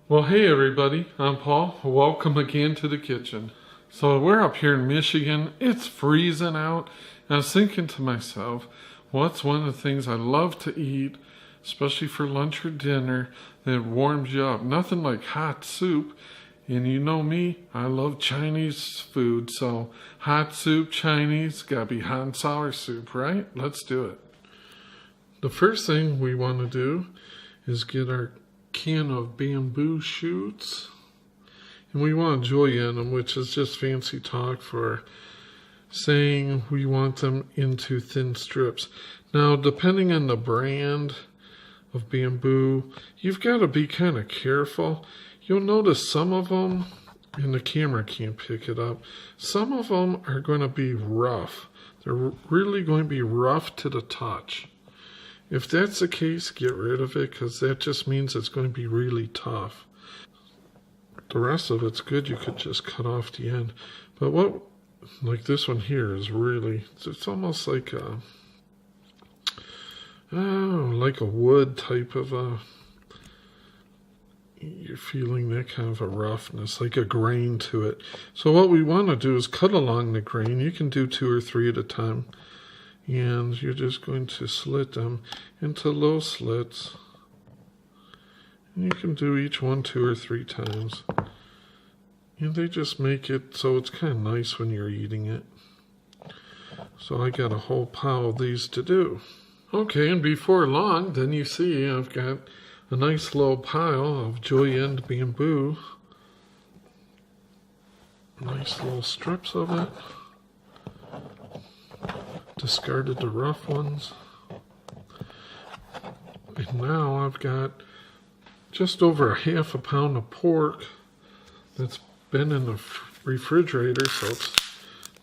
Well, hey everybody, I'm Paul. Welcome again to the kitchen. So we're up here in Michigan. It's freezing out. And I was thinking to myself, what's one of the things I love to eat, especially for lunch or dinner, that warms you up? Nothing like hot soup. And you know me, I love Chinese food. So hot soup, Chinese, gotta be hot and sour soup, right? Let's do it. The first thing we want to do is get our can of bamboo shoots, and we want julienne them, which is just fancy talk for saying we want them into thin strips. Now, depending on the brand of bamboo, you've got to be kind of careful. You'll notice some of them, and the camera can't pick it up, some of them are going to be rough. They're really going to be rough to the touch. If that's the case, get rid of it, because that just means it's going to be really tough. The rest of it's good. You could just cut off the end. But what, like this one here is really, it's almost like like a wood type of you're feeling that kind of a roughness, like a grain to it. So what we want to do is cut along the grain. You can do 2 or 3 at a time. And you're just going to slit them into little slits. And you can do each one 2 or 3 times. And they just make it so it's kind of nice when you're eating it. So I got a whole pile of these to do. Okay, and before long, then you see I've got a nice little pile of julienne bamboo. Nice little strips of it. Discarded the rough ones. And now I've got just over ½ a pound of pork that's been in the refrigerator, so it's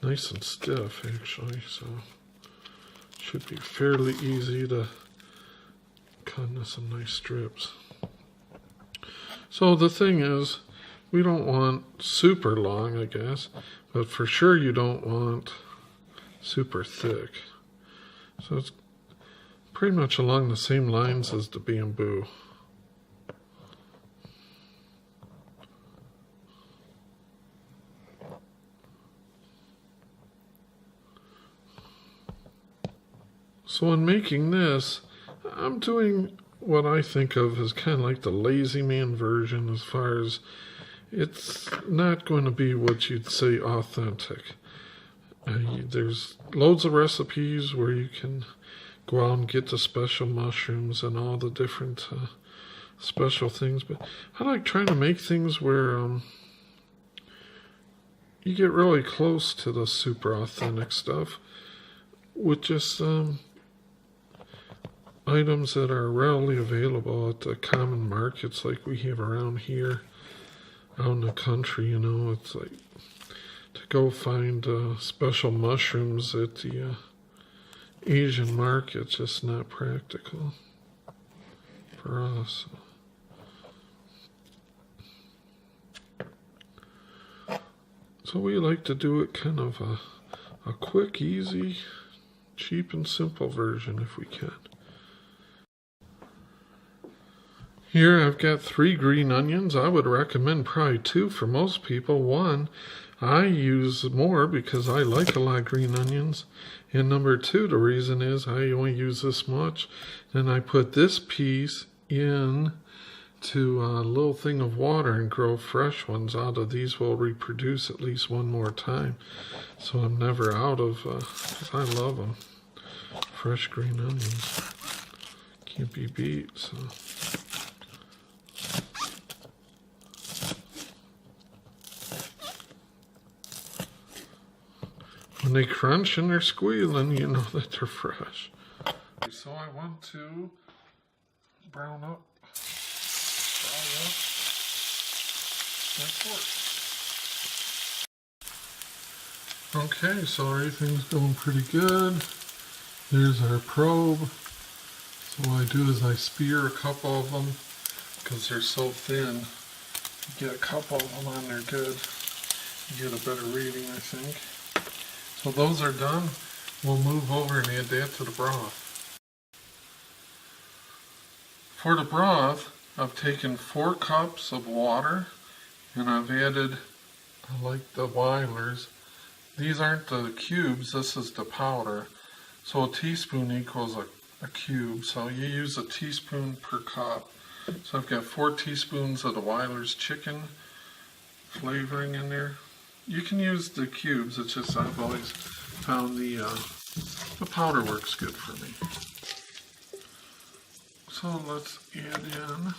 nice and stiff actually, so it should be fairly easy to cut into some nice strips. So the thing is, we don't want super long, I guess, but for sure you don't want super thick. So it's pretty much along the same lines as the bamboo. So in making this, I'm doing what I think of as kind of like the lazy man version, as far as it's not going to be what you'd say authentic. There's loads of recipes where you can go out and get the special mushrooms and all the different special things, but I like trying to make things where you get really close to the super authentic stuff with just items that are readily available at the common markets like we have around here out in the country. You know, it's like to go find special mushrooms at the Asian market, just not practical for us. So we like to do it kind of a quick, easy, cheap and simple version if we can. Here I've got 3 green onions. I would recommend probably 2 for most people. 1 I use more because I like a lot of green onions. And number 2, the reason is I only use this much. Then I put this piece in to a little thing of water and grow fresh ones out of these. Will reproduce at least 1 more time. So I'm never out of, I love them. Fresh green onions. Can't be beat, so. When they crunch and they're squealing, you know that they're fresh. So I want to brown up, my pork. Okay, so everything's going pretty good. There's our probe. So what I do is I spear a couple of them because they're so thin. You get a couple of them on there good. You get a better reading, I think. So those are done. We'll move over and add that to the broth. For the broth, I've taken 4 cups of water and I've added, like the Weilers, these aren't the cubes, this is the powder. So a teaspoon equals a cube, so you use a teaspoon per cup. So I've got 4 teaspoons of the Weilers chicken flavoring in there. You can use the cubes, it's just I've always found the powder works good for me. So let's add in,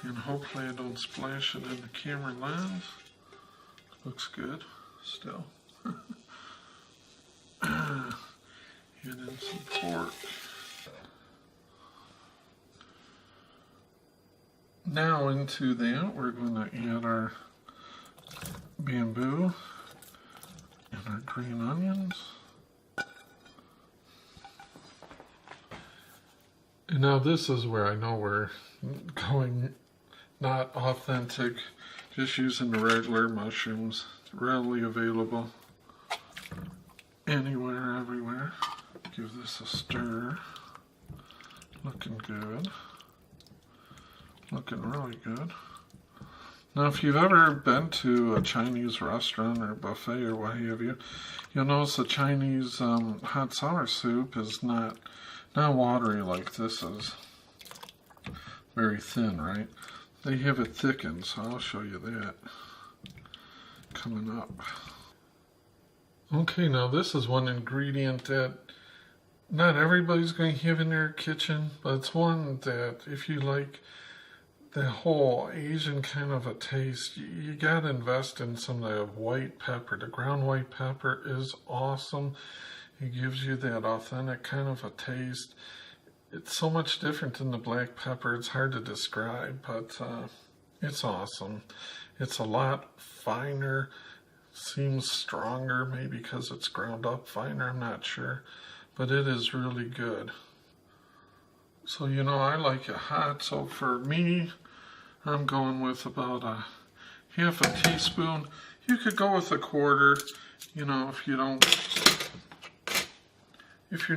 and hopefully I don't splash it in the camera lens. Looks good still. Add in some pork. Now into that we're going to add our bamboo and our green onions. And now this is where I know we're going not authentic, just using the regular mushrooms. It's readily available anywhere, everywhere. Give this a stir. Looking good. Looking really good. Now if you've ever been to a Chinese restaurant or buffet or what have you, you'll notice the Chinese hot sour soup is not watery like this is. Very thin, right? They have it thickened, so I'll show you that coming up. Okay, now this is one ingredient that not everybody's going to have in their kitchen, but it's one that if you like the whole Asian kind of a taste, you got to invest in some of the white pepper. The ground white pepper is awesome. It gives you that authentic kind of a taste. It's so much different than the black pepper. It's hard to describe, but it's awesome. It's a lot finer. Seems stronger, maybe because it's ground up finer, I'm not sure. But it is really good. So, you know, I like it hot. So for me, I'm going with about a half a teaspoon. You could go with a quarter, you know, if you're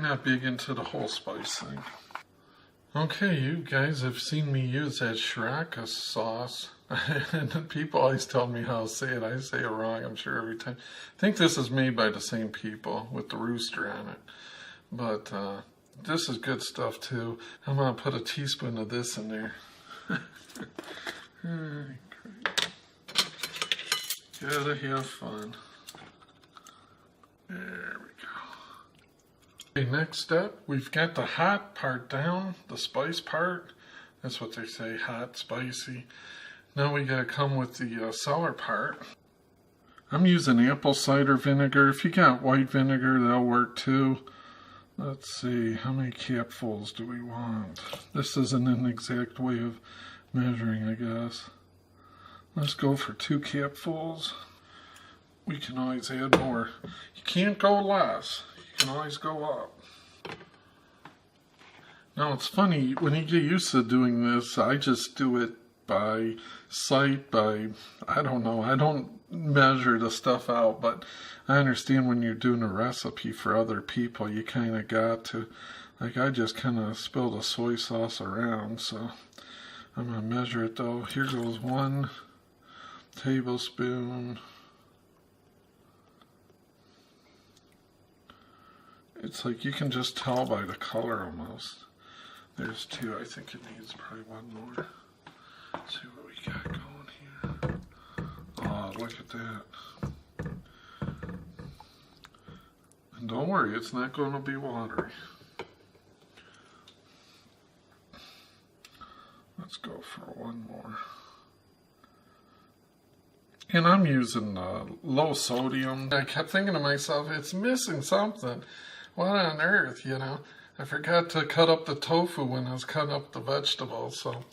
not big into the whole spice thing. Okay, you guys have seen me use that Shiraka sauce. And people always tell me how to say it. I say it wrong, I'm sure, every time. I think this is made by the same people with the rooster on it. But this is good stuff too. I'm going to put a teaspoon of this in there. Gotta have fun. There we go. Okay, next step, we've got the hot part down, the spice part. That's what they say, hot, spicy. Now we gotta come with the sour part. I'm using apple cider vinegar. If you got white vinegar, that'll work too. Let's see, how many capfuls do we want? This isn't an exact way of measuring, I guess. Let's go for 2 capfuls. We can always add more. You can't go less. You can always go up. Now it's funny, when you get used to doing this, I just do it by sight, I don't know, I don't measure the stuff out, but I understand when you're doing a recipe for other people, you kind of got to, like I just kind of spilled a soy sauce around, so I'm going to measure it though. Here goes 1 tablespoon. It's like you can just tell by the color almost. There's 2, I think it needs probably 1 more. Let's see what we got going here. Oh, look at that. And don't worry, it's not going to be watery. Let's go for 1 more. And I'm using low sodium. I kept thinking to myself, it's missing something. What on earth, you know? I forgot to cut up the tofu when I was cutting up the vegetables. So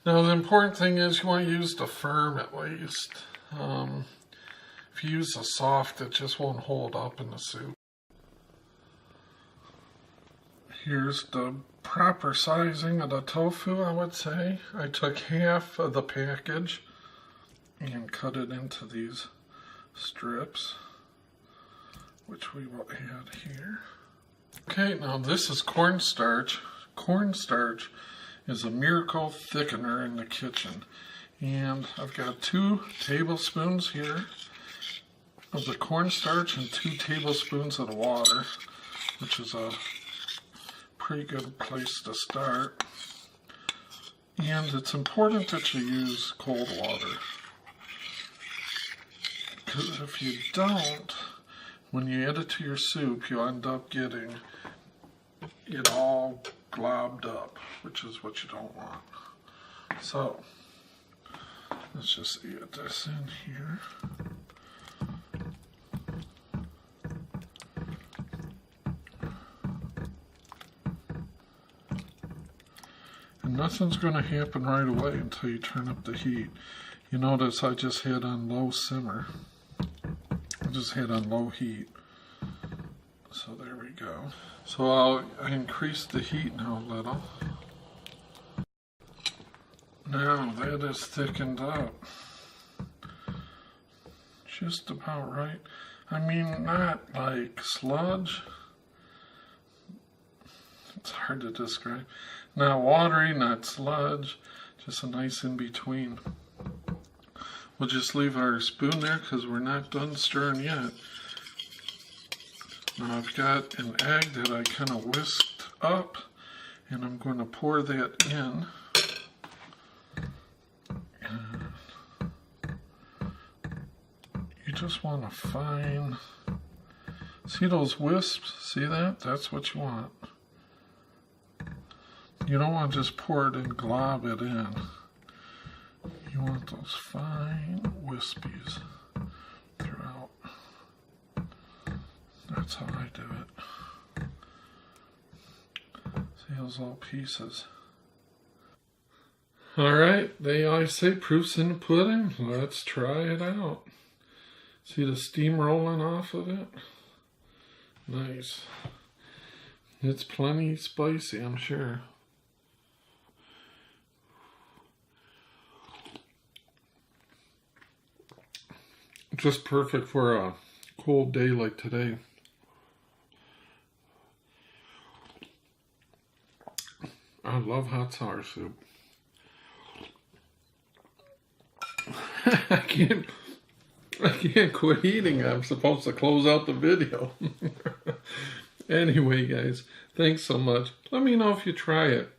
now the important thing is you want to use the firm at least. If you use the soft, it just won't hold up in the soup. Here's the proper sizing of the tofu, I would say. I took half of the package and cut it into these strips, which we will add here. Okay, now this is cornstarch. Cornstarch is a miracle thickener in the kitchen. And I've got 2 tablespoons here of the cornstarch and 2 tablespoons of the water, which is a pretty good place to start. And it's important that you use cold water, because if you don't, when you add it to your soup, you'll end up getting it all globbed up, which is what you don't want. So let's just add this in here. And nothing's going to happen right away until you turn up the heat. You notice I just had on low simmer. I just had on low heat. So there we go. So I'll increase the heat now a little. Now that is thickened up. Just about right. I mean, not like sludge. It's hard to describe. Not watery, not sludge. Just a nice in between. We'll just leave our spoon there because we're not done stirring yet. Now I've got an egg that I kind of whisked up, and I'm going to pour that in. And you just want to find, see those wisps? See that? That's what you want. You don't want to just pour it and glob it in. You want those fine wispies throughout. That's how I do it. See those little pieces. Alright, they always say proof's in the pudding. Let's try it out. See the steam rolling off of it? Nice. It's plenty spicy, I'm sure. Just perfect for a cold day like today. I love hot sour soup. I can't quit eating. I'm supposed to close out the video. Anyway, guys, thanks so much. Let me know if you try it.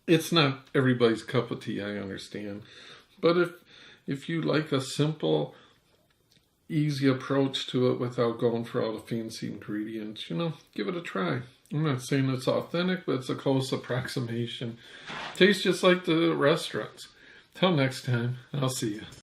It's not everybody's cup of tea, I understand. But if you like a simple, easy approach to it without going for all the fancy ingredients, give it a try. I'm not saying it's authentic, but it's a close approximation. Tastes just like the restaurants. Till next time, I'll see you.